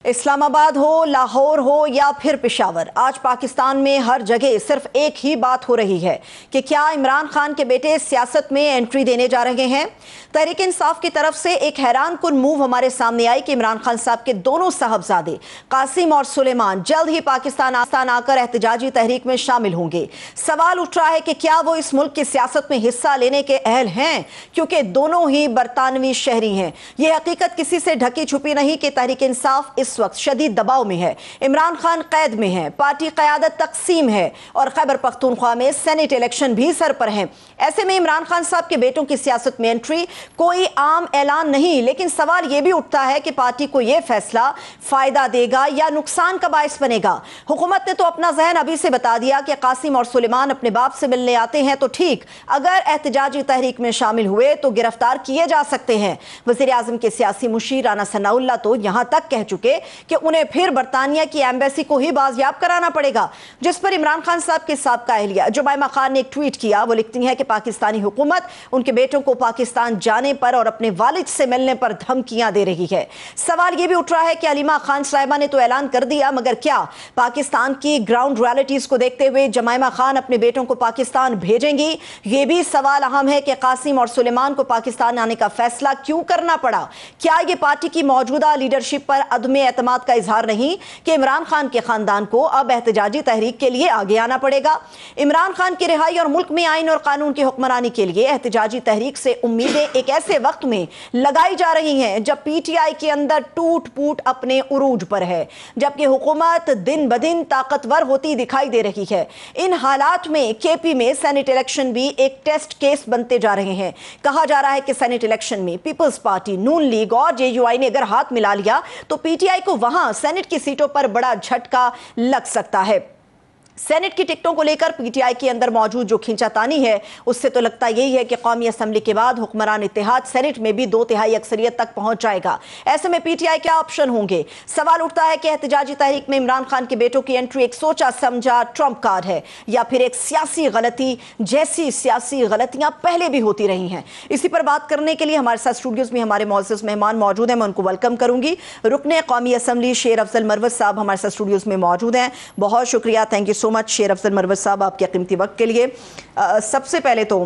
इस्लामाबाद हो, लाहौर हो या फिर पेशावर, आज पाकिस्तान में हर जगह सिर्फ एक ही बात हो रही है कि क्या इमरान खान के बेटे सियासत में एंट्री देने जा रहे हैं। तहरीक इंसाफ की तरफ से एक हैरानकुन मूव हमारे सामने आई कि इमरान खान साहब के दोनों साहबजादे कासिम और सुलेमान जल्द ही पाकिस्तान आकर एहतजाजी तहरीक में शामिल होंगे। सवाल उठ रहा है कि क्या वो इस मुल्क की सियासत में हिस्सा लेने के अहल हैं, क्योंकि दोनों ही बरतानवी शहरी हैं। यह हकीकत किसी से ढकी छुपी नहीं कि तहरीक इंसाफ इस वक्त शदीद दबाव में है। इमरान खान कैद में है, पार्टी क़यादत तकसीम है और खैबर पख्तूनख्वा में सेनेट इलेक्शन भी सर पर है। ऐसे में इमरान खान साहब के बेटों की सियासत में एंट्री कोई आम ऐलान नहीं, लेकिन सवाल यह भी उठता है कि पार्टी को यह फैसला फायदा देगा या नुकसान का बायस बनेगा। हुकूमत ने तो अपना जहन अभी से बता दिया कि कासिम और सुलेमान अपने बाप से मिलने आते हैं तो ठीक, अगर एहतजाजी तहरीक में शामिल हुए तो गिरफ्तार किए जा सकते हैं। वज़ीर आज़म के सियासी मुशीर राना सनाउल्लाह तो यहां तक कह चुके कि उन्हें फिर बरतानिया की एम्बेसी को ही बाजियाब कराना पड़ेगा, जिस पर इमरान खान साहब के साबका अहलिया जुमैमा खान ने एक ट्वीट किया। वो लिखती है कि पाकिस्तानी हुकूमत उनके बेटों को पाकिस्तान जाने पर और अपने वालिद से मिलने पर धमकियां दे रही है। सवाल यह भी उठ रहा है कि अलीमा खान साहिबा ने तो ऐलान कर दिया, मगर क्या पाकिस्तान की ग्राउंड रियलिटीज को देखते हुए जुमैमा खान अपने बेटों को पाकिस्तान भेजेंगी? यह भी सवाल अहम है कि कासिम और सुलेमान को पाकिस्तान आने का फैसला क्यों करना पड़ा। क्या यह पार्टी की मौजूदा लीडरशिप पर अदम एतमाद का इजहार नहीं कि इमरान खान के खानदान को अब एहतजाजी तहरीक के लिए आगे आना पड़ेगा? इमरान खान की रिहाई और मुल्क में आइन और कानून की हुक्मरानी के लिए एहतजाजी तहरीक से उम्मीदें एक ऐसे वक्त में लगाई जा रही हैं जब पीटीआई के अंदर टूट फूट अपने उरूज पर है, जबकि हुकूमत दिन ब दिन ताकतवर होती दिखाई दे रही है। इन हालात में केपी में सेनेट इलेक्शन भी एक टेस्ट केस बनते जा रहे हैं। कहा जा रहा है कि सेनेट इलेक्शन में पीपल्स पार्टी, नून लीग और जेयूआई ने अगर हाथ मिला लिया तो पीटीआई को वहां सेनेट की सीटों पर बड़ा झटका लग सकता है। सेनेट की टिकटों को लेकर पीटीआई के अंदर मौजूद जो खींचातानी है, उससे तो लगता यही है कि कौमी असम्बली के बाद हुक्मरान इत्तेहाद सेनेट में भी 2/3 अक्सरियत तक पहुंच जाएगा। ऐसे में पीटीआई क्या ऑप्शन होंगे? सवाल उठता है कि एहतजाजी तहरीक में इमरान खान के बेटों की एंट्री एक सोचा समझा ट्रम्प कार्ड है या फिर एक सियासी गलती, जैसी सियासी गलतियां पहले भी होती रही हैं। इसी पर बात करने के लिए हमारे साथ स्टूडियोज में हमारे मौजूद मेहमान मौजूद हैं। मैं उनको वेलकम करूंगी। रुकने कौमी असम्बली शेर अफजल मरवत साहब हमारे साथ स्टूडियोज में मौजूद हैं। बहुत शुक्रिया, थैंक यू सो मच शेर अफजल मरवत साहब आपके कीमती वक्त के लिए। सबसे पहले तो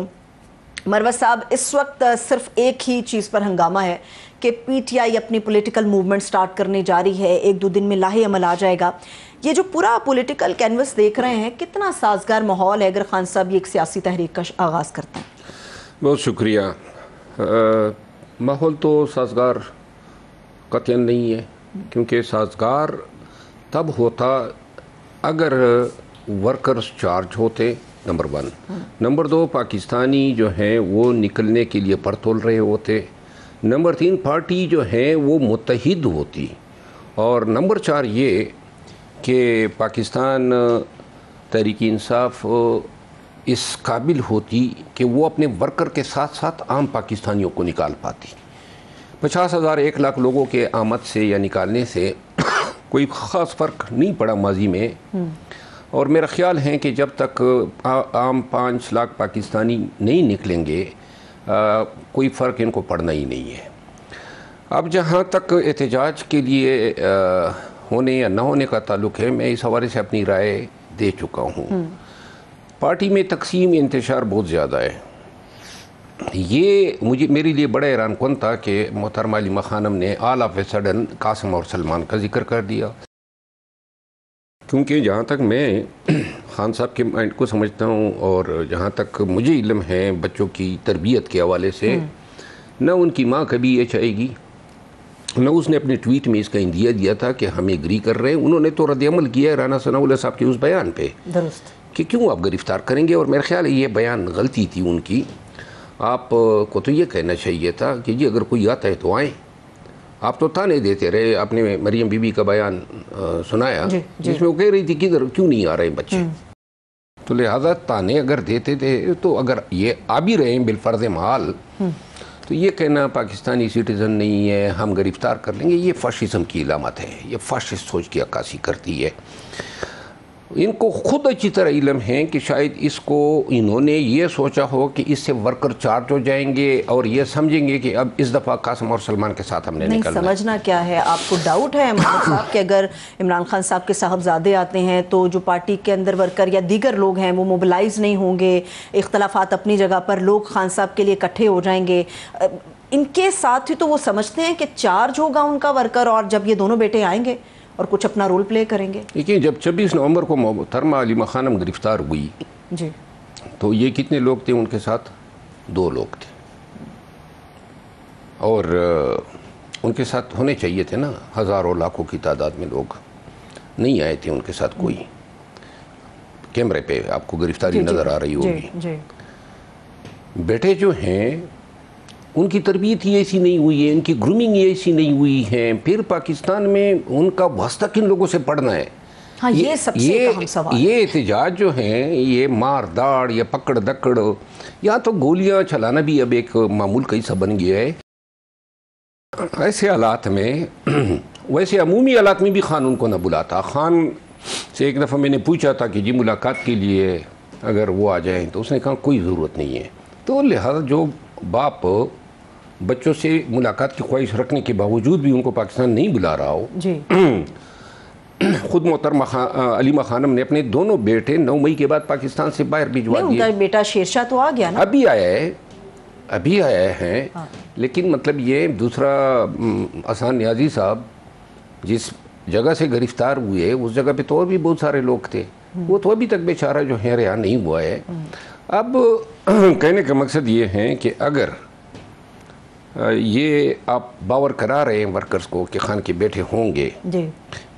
मरवत साहब, इस वक्त सिर्फ एक ही चीज़ पर हंगामा है कि पीटीआई अपनी पॉलिटिकल मूवमेंट स्टार्ट करने जा रही है, 1-2 दिन में लाहे अमल आ जाएगा। ये जो पूरा पॉलिटिकल कैनवस देख रहे हैं, कितना साजगार माहौल है अगर खान साहब ये एक सियासी तहरीक का आगाज़ करते हैं? बहुत शुक्रिया। माहौल तो साजगार कतई नहीं है, क्योंकि साजगार तब होता अगर वर्कर्स चार्ज होते, नंबर 1। नंबर 2, पाकिस्तानी जो हैं वो निकलने के लिए पर तोल रहे होते। नंबर 3, पार्टी जो है वो मुत्तहिद होती। और नंबर 4 ये कि पाकिस्तान तहरीक इंसाफ इस काबिल होती कि वो अपने वर्कर के साथ साथ आम पाकिस्तानियों को निकाल पाती। 50,000 1 लाख लोगों के आमद से या निकालने से कोई ख़ास फ़र्क नहीं पड़ा माजी में। और मेरा ख्याल है कि जब तक आम 5 लाख पाकिस्तानी नहीं निकलेंगे कोई फ़र्क इनको पड़ना ही नहीं है। अब जहाँ तक एहतजाज के लिए होने या ना होने का ताल्लुक़ है, मैं इस हवाले से अपनी राय दे चुका हूँ। पार्टी में तकसीम इंतशार बहुत ज़्यादा है। ये मेरे लिए बड़ा हैरानकुन था कि मोहतरमा अलीमा खानम ने all of a sudden Qasim और सलमान का जिक्र कर दिया, क्योंकि जहाँ तक मैं खान साहब के माइंड को समझता हूँ और जहाँ तक मुझे इल्म है बच्चों की तरबियत के हवाले से, न उनकी माँ कभी ये चाहेगी, न उसने अपने ट्वीट में इसका इंदिया दिया था कि हम एग्री कर रहे हैं। उन्होंने तो रद्द-ए-अमल किया है राना सनाउल्लाह साहब के उस बयान पे कि क्यों आप गिरफ्तार करेंगे। और मेरा ख्याल है ये बयान गलती थी उनकी। आप को तो ये कहना चाहिए था कि जी अगर कोई आता है तो आए। आप तो ताने देते रहे। आपने मरियम बीबी का बयान सुनाया जिसमें वो कह रही थी कि इधर क्यों नहीं आ रहे बच्चे। तो लिहाजा ताने अगर देते थे तो अगर ये आ भी रहे हैं बिलफर्ज महाल, तो ये कहना पाकिस्तानी सिटीज़न नहीं है हम गिरफ्तार कर लेंगे, ये फाशिज़म की इलामत है। ये फाशिस्ट सोच की अक्कासी करती है। इनको खुद अच्छी तरह इल्म है कि शायद इसको इन्होंने ये सोचा हो कि इससे वर्कर चार्ज हो जाएंगे और ये समझेंगे कि अब इस दफ़ा कासिम और सलमान के साथ हमने नहीं निकलना। समझना क्या है, आपको डाउट है महमूद साहब कि अगर इमरान खान साहब के साहबजादे आते हैं तो जो पार्टी के अंदर वर्कर या दीगर लोग हैं वो मोबिलाइज नहीं होंगे, इख्तलाफात अपनी जगह पर, लोग खान साहब के लिए इकट्ठे हो जाएंगे। इनके साथ ही तो वो समझते हैं कि चार्ज होगा उनका वर्कर और जब ये दोनों बेटे आएंगे और कुछ अपना रोल प्ले करेंगे। देखिए, जब 26 नवंबर को मोहतरमा अलीमा खानम गिरफ्तार हुई जी, तो ये कितने लोग थे उनके साथ? 2 लोग थे, और उनके साथ होने चाहिए थे ना हज़ारों लाखों की तादाद में लोग। नहीं आए थे उनके साथ कोई। कैमरे पे आपको गिरफ्तारी नज़र आ रही होगी। बेटे जो हैं उनकी तरबियत ही ऐसी नहीं हुई है, इनकी ग्रूमिंग ही ऐसी नहीं हुई है, फिर पाकिस्तान में उनका वास्ता किन लोगों से पढ़ना है? हाँ, ये सबसे अहम सवाल। ये एहतजाज जो हैं, ये मार दाड़ या पकड़ दकड़ या तो गोलियां चलाना भी अब एक मामूल का हिस्सा बन गया है। ऐसे हालात में वैसे अमूमी हालात में भी खान उनको न बुलाता। खान से एक दफ़ा मैंने पूछा था कि जी मुलाकात के लिए अगर वो आ जाएं, तो उसने कहा कोई ज़रूरत नहीं है। तो लिहाजा जो बाप बच्चों से मुलाकात की ख्वाहिश रखने के बावजूद भी उनको पाकिस्तान नहीं बुला रहा हो जी, खुद मोहतरमा अलीमा खानम ने अपने दोनों बेटे 9 मई के बाद पाकिस्तान से बाहर भिजवा दिए। उनका बेटा शेरशाह तो आ गया ना, अभी आया है। हाँ। लेकिन मतलब ये दूसरा अहसान नियाज़ी साहब जिस जगह से गिरफ्तार हुए उस जगह पे तो और भी बहुत सारे लोग थे, वो तो अभी तक बेचारा जो है रिहा नहीं हुआ है। अब कहने का मकसद ये है कि अगर ये आप बावर करा रहे हैं वर्कर्स को कि खान के बेटे होंगे, जी,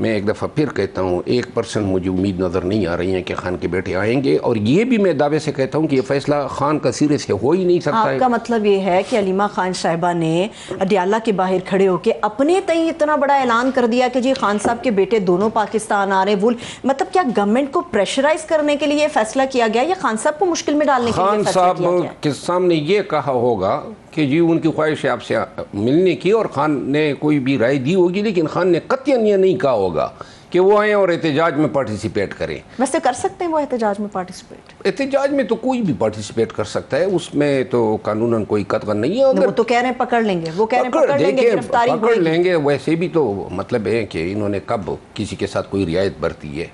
मैं एक दफ़ा फिर कहता हूँ 1% मुझे उम्मीद नज़र नहीं आ रही है कि खान के बेटे आएंगे। और ये भी मैं दावे से कहता हूँ कि ये फैसला खान का सिरे से हो ही नहीं सकता है। आपका मतलब ये है कि अलीमा खान साहिबा ने अडियाला के बाहर खड़े होकर अपने तय इतना बड़ा ऐलान कर दिया कि जी खान साहब के बेटे दोनों पाकिस्तान आ रहे हैं। मतलब क्या गवर्नमेंट को प्रेशराइज करने के लिए फैसला किया गया या खान साहब को मुश्किल में डालने के लिए खान फैसला किया गया? साहब के सामने ये कहा होगा कि जी उनकी ख्वाहिश है आपसे मिलने की, और खान ने कोई भी राय दी होगी, लेकिन खान ने कतई ये नहीं कहा होगा कि वो आए और एहतजाज में पार्टिसिपेट करें। वैसे कर सकते हैं वो एहतजाज में पार्टिसिपेट? एहतजाज में तो कोई भी पार्टिसिपेट कर सकता है, उसमें तो कानूनन कोई कतगन नहीं है। वो तो कह रहे हैं पकड़ लेंगे, वो कह रहे हैं पकड़ लेंगे, गिरफ्तारी पकड़ लेंगे। वैसे भी तो मतलब है कि इन्होंने कब किसी के साथ कोई रियायत बरती है?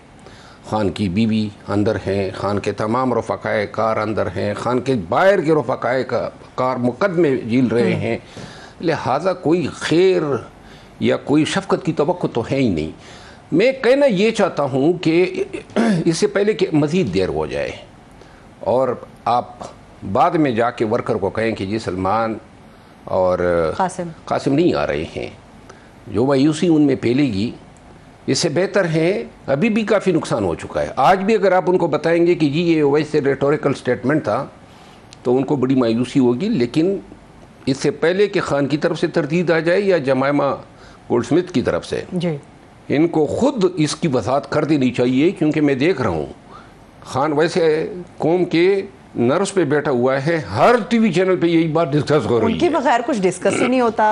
खान की बीवी अंदर हैं, खान के तमाम रफ़ाक़ाए कार अंदर हैं, खान के बाहर के रफ़ाक़ाए कार मुकदमे झील रहे हैं। लिहाजा कोई खैर या कोई शफ़क़त की तवक्को तो है ही नहीं। मैं कहना ये चाहता हूँ कि इससे पहले कि मज़ीद देर हो जाए और आप बाद में जाके वर्कर को कहें कि जी सलमान और कासिम नहीं आ रहे हैं, जो मायूसी उनमें फैलेगी, इससे बेहतर है अभी भी काफ़ी नुकसान हो चुका है। आज भी अगर आप उनको बताएंगे कि जी ये वैसे रेटोरिकल स्टेटमेंट था तो उनको बड़ी मायूसी होगी। लेकिन इससे पहले कि खान की तरफ से तरदीद आ जाए या जमायमा गोल्डस्मिथ की तरफ से जी, इनको खुद इसकी वजाहत कर देनी चाहिए। क्योंकि मैं देख रहा हूँ खान वैसे कौम के नर्व्स पे बैठा हुआ है, हर टीवी चैनल पे यही बात डिस्कस हो रही है, उनके बगैर कुछ डिस्कस ही नहीं होता।